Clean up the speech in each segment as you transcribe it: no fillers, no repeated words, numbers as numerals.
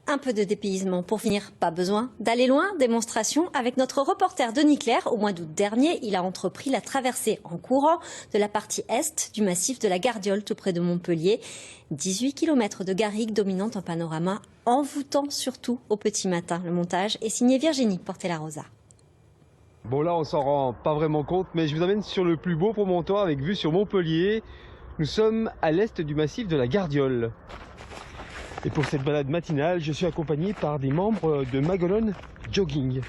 Un peu de dépaysement pour finir, pas besoin d'aller loin. Démonstration avec notre reporter Denis Claire. Au mois d'août dernier, il a entrepris la traversée en courant de la partie est du massif de la Gardiole, tout près de Montpellier. 18 km de garrigues dominant un panorama envoûtant, surtout au petit matin. Le montage est signé Virginie Portela-Rosa. Bon, là on s'en rend pas vraiment compte, mais je vous amène sur le plus beau promontoire avec vue sur Montpellier. Nous sommes à l'est du massif de la Gardiole. Et pour cette balade matinale, je suis accompagné par des membres de Maguelone Jogging.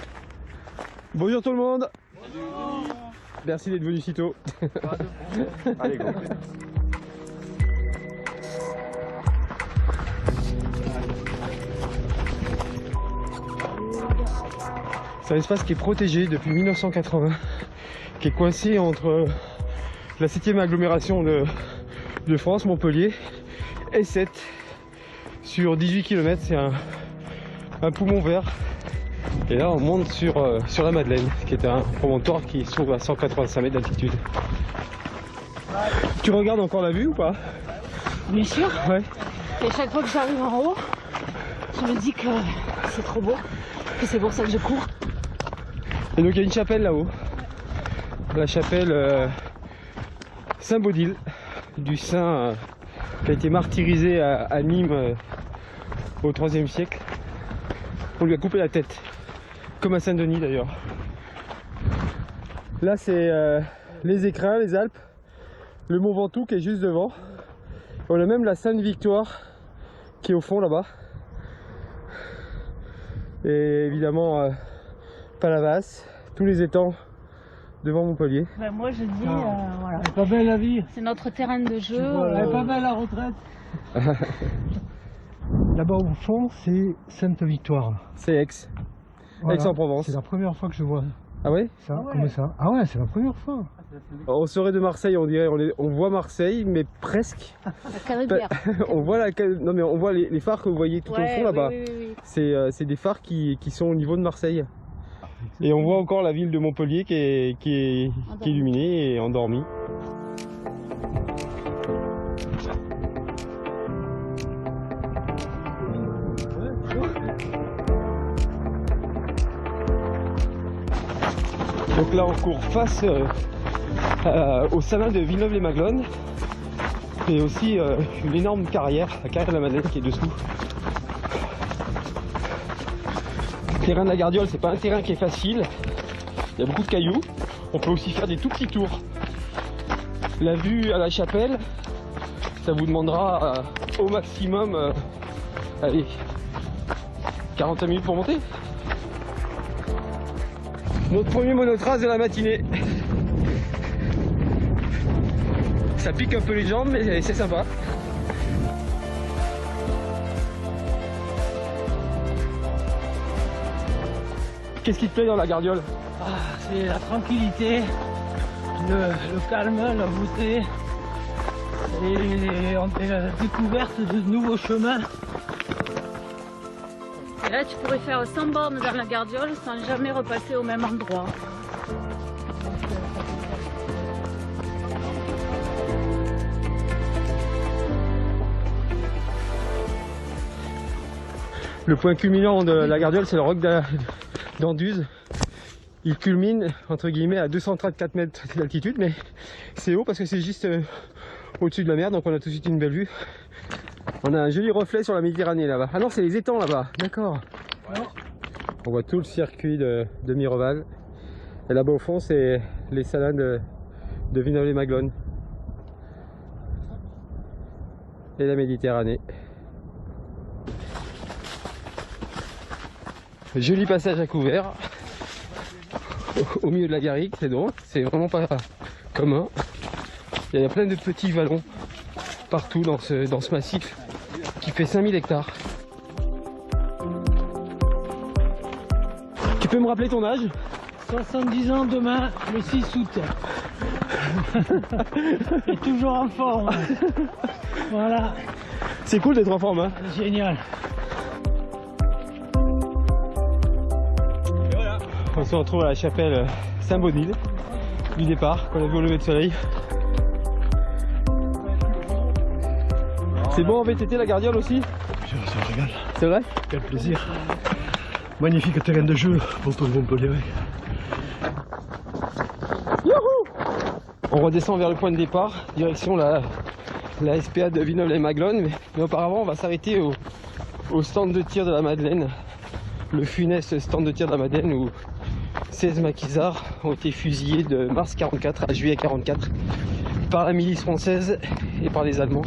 Bonjour tout le monde. Bonjour. Merci d'être venu si tôt. Allez, go. C'est un espace qui est protégé depuis 1980, qui est coincé entre la 7e agglomération de France, Montpellier, et 7. Sur 18 km, c'est un poumon vert. Et là, on monte sur la Madeleine, qui est un promontoire qui se trouve à 185 mètres d'altitude. Tu regardes encore la vue ou pas? Bien sûr. Ouais. Et chaque fois que j'arrive en haut, je me dis que c'est trop beau. Et c'est pour ça que je cours. Et donc il y a une chapelle là-haut. La chapelle Saint-Baudile, du saint qui a été martyrisé à Nîmes au IIIe siècle. On lui a coupé la tête, comme à Saint-Denis d'ailleurs. Là c'est les Écrins, les Alpes, le Mont Ventoux qui est juste devant. On a même la Sainte-Victoire qui est au fond là-bas. Et évidemment Palavas, tous les étangs devant Montpellier. Ben moi je dis, voilà. Elle est pas belle la vie. C'est notre terrain de jeu. Elle est pas belle la retraite. Là-bas au fond, c'est Sainte-Victoire. C'est Aix. Voilà. Aix-en-Provence. C'est la première fois que je vois Ah ouais? ça, comme ça. Ah ouais, c'est la première fois. On serait de Marseille, on dirait, on voit Marseille, mais presque. La Carrière. On voit non mais on voit les phares que vous voyez tout au fond là-bas. Oui. C'est des phares qui sont au niveau de Marseille. Et on voit encore la ville de Montpellier qui est illuminée et endormie. Donc là on court face au salin de Villeneuve-les-Maglones et aussi une énorme carrière, la carrière de la Madeleine qui est dessous. Le terrain de la Gardiole, c'est pas un terrain qui est facile, il y a beaucoup de cailloux, on peut aussi faire des tout petits tours. La vue à la chapelle, ça vous demandera au maximum allez, 45 minutes pour monter. Notre premier monotrace de la matinée. Ça pique un peu les jambes, mais c'est sympa. Qu'est-ce qui te plaît dans la Gardiole? C'est la tranquillité, le calme, la beauté et la découverte de nouveaux chemins. Et là tu pourrais faire 100 bornes dans la Gardiole sans jamais repasser au même endroit. Le point culminant de la Gardiole, c'est le roc d'Anduze. Il culmine entre guillemets à 234 mètres d'altitude, mais c'est haut parce que c'est juste au-dessus de la mer, donc on a tout de suite une belle vue. On a un joli reflet sur la Méditerranée là-bas. Ah non, c'est les étangs là-bas, d'accord. On voit tout le circuit de Mireval. Et là-bas au fond, c'est les salins de Villeneuve-les-Maglones. Et la Méditerranée. Joli passage à couvert au milieu de la garrigue, c'est drôle, c'est vraiment pas commun. Il y a plein de petits vallons partout dans ce massif qui fait 5000 hectares. Tu peux me rappeler ton âge? 70 ans demain, le 6 août. Et toujours en forme. Voilà. C'est cool d'être en forme, hein? Génial. On se retrouve à la chapelle Saint-Baudile du départ qu'on a vu au lever de soleil. C'est bon en VTT la Gardiole aussi? Ça régale. C'est vrai? Quel plaisir. Magnifique terrain de jeu pour tout le Montpellier. On redescend vers le point de départ, direction la SPA de Villeneuve-lès-Maguelone, mais auparavant on va s'arrêter au stand de tir de la Madeleine, le funeste stand de tir de la Madeleine où 16 maquisards ont été fusillés de mars 44 à juillet 44 par la milice française et par les Allemands.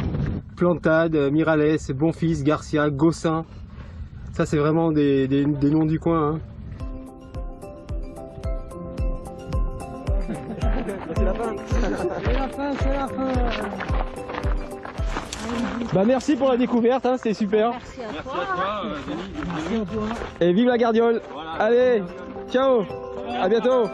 Plantade, Miralles, Bonfils, Garcia, Gossin, ça c'est vraiment des noms du coin. Hein. C'est la fin. C'est la fin. Bah merci pour la découverte, hein, c'était super. Merci à toi. Et vive la Gardiole. Voilà. Allez, ciao, à bientôt.